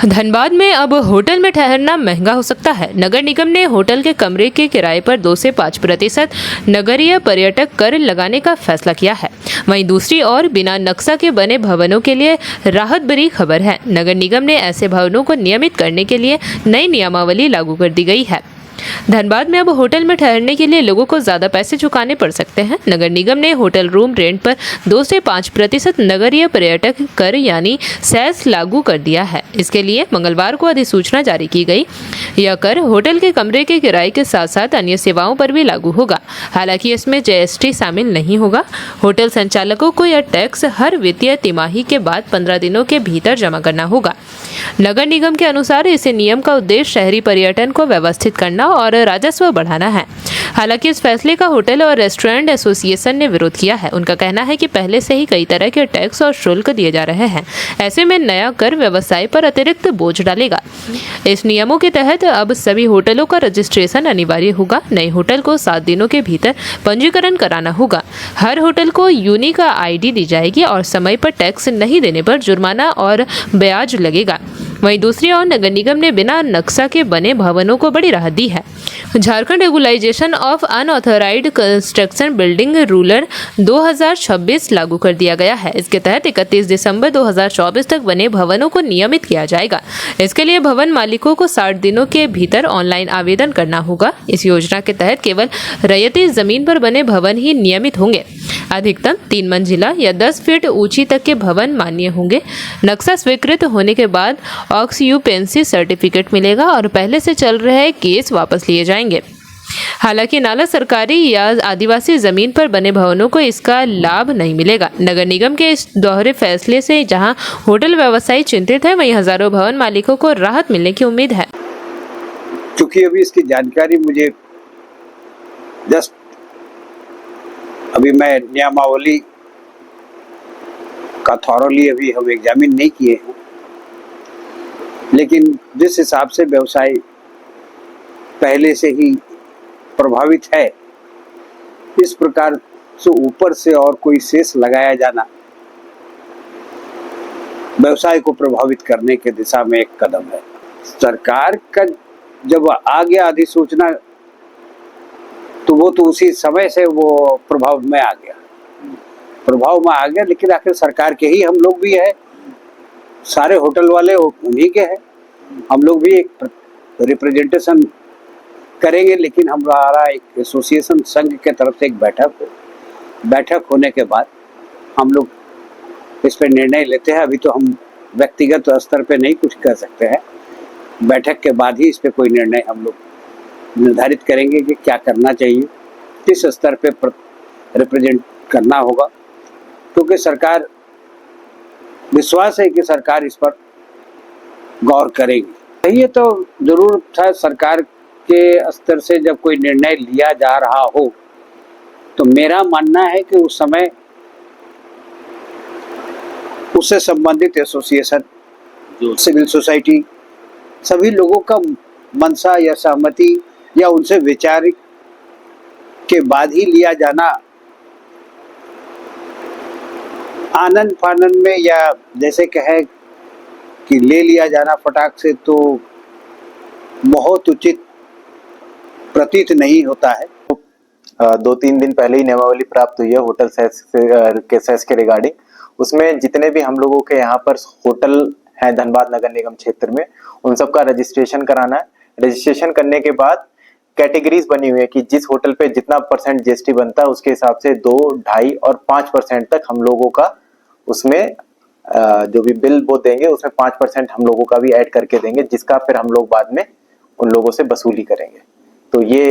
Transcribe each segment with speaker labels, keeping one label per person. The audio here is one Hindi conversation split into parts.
Speaker 1: धनबाद में अब होटल में ठहरना महंगा हो सकता है। नगर निगम ने होटल के कमरे के किराए पर 2 से 5% नगरीय पर्यटक कर लगाने का फैसला किया है। वहीं दूसरी ओर बिना नक्शा के बने भवनों के लिए राहत भरी खबर है। नगर निगम ने ऐसे भवनों को नियमित करने के लिए नई नियमावली लागू कर दी गई है। धनबाद में अब होटल में ठहरने के लिए लोगों को ज्यादा पैसे चुकाने पड़ सकते हैं। नगर निगम ने होटल रूम रेंट पर 2 से 5% नगरीय पर्यटक कर यानी सेस लागू कर दिया है। इसके लिए मंगलवार को अधिसूचना जारी की गई। यह कर होटल के कमरे के किराए के साथ साथ अन्य सेवाओं पर भी लागू होगा। हालांकि इसमें जीएसटी शामिल नहीं होगा। होटल संचालकों को यह टैक्स हर वित्तीय तिमाही के बाद 15 दिनों के भीतर जमा करना होगा। नगर निगम के अनुसार इस नियम का उद्देश्य शहरी पर्यटन को व्यवस्थित करना और राजस्व बढ़ाना है। हालांकि इस फैसले का होटल और रेस्टोरेंट एसोसिएशन ने विरोध किया है। उनका कहना है कि पहले से ही कई तरह के टैक्स और शुल्क दिए जा रहे हैं। ऐसे में नया कर व्यवसाय पर अतिरिक्त बोझ डालेगा। इस नियमों के तहत अब सभी होटलों का रजिस्ट्रेशन अनिवार्य होगा। नए होटल को 7 दिनों के भीतर पंजीकरण कराना होगा। हर होटल को यूनिक आईडी दी जाएगी और समय पर टैक्स नहीं देने पर जुर्माना और ब्याज लगेगा। वहीं दूसरी ओर नगर निगम ने बिना नक्शा के बने भवनों को बड़ी राहत दी है। Jharkhand regularisation of unauthorised construction building ruler 2026 लागू कर दिया गया है। इसके तहत 31 दिसंबर 2024 तक बने भवनों को नियमित किया जाएगा। इसके लिए भवन मालिकों को 60 दिनों के भीतर ऑनलाइन आवेदन करना होगा। इस योजना के तहत केवल रैयती जमीन पर बने भवन ही नियमित होंगे। अधिकतम 3 मंजिला या 10 फीट ऊंची तक के भवन मान्य होंगे। नक्शा स्वीकृत होने के बाद ऑक्यूपेंसी सर्टिफिकेट मिलेगा और पहले से चल रहे केस वापस लिए जाएंगे। हालांकि नाला सरकारी या आदिवासी जमीन पर बने भवनों को इसका लाभ नहीं मिलेगा। नगर निगम के इस दोहरे फैसले से जहां होटल व्यवसायी चिंतित है, वहीं हजारों भवन मालिकों को राहत मिलने की उम्मीद है।
Speaker 2: क्योंकि अभी इसकी जानकारी मुझे जस्ट अभी मैं नियमावली का थॉरली अभी हम एग्जामिन नहीं किए हैं, लेकिन जिस हिसाब से व्यवसाय पहले से ही प्रभावित है, इस प्रकार से ऊपर से और कोई शेष लगाया जाना व्यवसाय को प्रभावित करने के दिशा में एक कदम है। सरकार का जब आ गया अधिसूचना तो वो तो उसी समय से वो प्रभाव में आ गया, लेकिन आखिर सरकार के ही हम लोग भी है, सारे होटल वाले उन्हीं के हैं। हम लोग भी एक रिप्रेजेंटेशन करेंगे, लेकिन हमारा एक एसोसिएशन संघ के तरफ से एक बैठक होने के बाद हम लोग इस पर निर्णय लेते हैं। अभी तो हम व्यक्तिगत स्तर पे नहीं कुछ कर सकते हैं। बैठक के बाद ही इस पे कोई निर्णय हम लोग निर्धारित करेंगे कि क्या करना चाहिए, किस स्तर पे रिप्रेजेंट करना होगा, क्योंकि सरकार, विश्वास है कि सरकार इस पर गौर करेगी। ये तो जरूर था, सरकार के स्तर से जब कोई निर्णय लिया जा रहा हो तो मेरा मानना है कि उस समय उससे संबंधित एसोसिएशन, सिविल सोसाइटी, सभी लोगों का मंशा या सहमति या उनसे विचार के बाद ही लिया जाना आनंद फानन में, या जैसे कहे कि ले लिया जाना फटाक से, तो बहुत उचित प्रतीत नहीं होता है।
Speaker 3: 2-3 दिन पहले ही नियमावली प्राप्त हुई है होटल सेस के रिगार्डिंग। उसमें जितने भी हम लोगों के यहाँ पर होटल है धनबाद नगर निगम क्षेत्र में, उन सब का रजिस्ट्रेशन कराना है। रजिस्ट्रेशन करने के बाद कैटेगरीज बनी हुई है कि जिस होटल पे जितना % जीएसटी बनता है उसके हिसाब से 2, 2.5 और 5% तक हम लोगों का उसमें जो भी बिल वो देंगे उसमें 5% हम लोगों का भी ऐड करके देंगे, जिसका फिर हम लोग बाद में उन लोगों से वसूली करेंगे। तो ये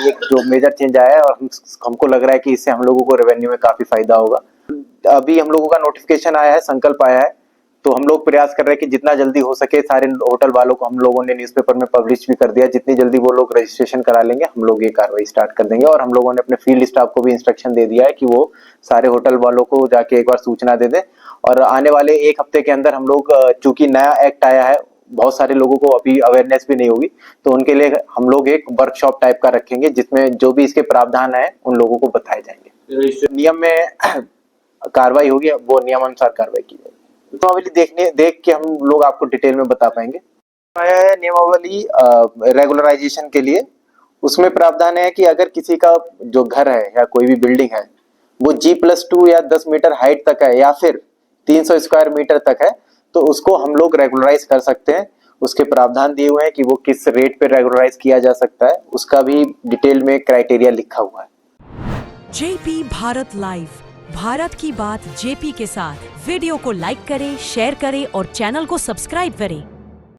Speaker 3: एक जो मेजर चेंज आया है और हमको लग रहा है कि इससे हम लोगों को रेवेन्यू में काफी फायदा होगा। अभी हम लोगों का नोटिफिकेशन आया है, संकल्प आया है, तो हम लोग प्रयास कर रहे हैं कि जितना जल्दी हो सके सारे होटल वालों को हम लोगों ने न्यूज़पेपर में पब्लिश भी कर दिया। जितनी जल्दी वो लोग रजिस्ट्रेशन करा लेंगे हम लोग ये कार्रवाई स्टार्ट कर देंगे। और हम लोगों ने अपने फील्ड स्टाफ को भी इंस्ट्रक्शन दे दिया है कि वो सारे होटल वालों को जाके एक बार सूचना दे दें। और आने वाले 1 हफ्ते के अंदर हम लोग, चूंकि नया एक्ट आया है, बहुत सारे लोगों को अभी अवेयरनेस भी नहीं होगी, तो उनके लिए हम लोग एक वर्कशॉप टाइप का रखेंगे जिसमें जो भी इसके प्रावधान है उन लोगों को बताए जाएंगे। नियम में कार्रवाई होगी, वो नियमानुसार कार्रवाई की जाएगी। नियमावली देख के हम लोग आपको डिटेल में बता पाएंगे। आया है नियमावली रेगुलराइजेशन के लिए। उसमें प्रावधान है कि अगर किसी का जो घर है या कोई भी बिल्डिंग है वो G+2 या 10 मीटर हाइट तक है या फिर 300 स्क्वायर मीटर तक है तो उसको हम लोग रेगुलराइज कर सकते हैं। उसके प्रावधान दिए हुए हैं कि वो किस रेट पे रेगुलराइज किया जा सकता है, उसका भी डिटेल में क्राइटेरिया लिखा हुआ है।
Speaker 4: जेपी भारत लाइव, भारत की बात जेपी के साथ। वीडियो को लाइक करें, शेयर करें और चैनल को सब्सक्राइब करें।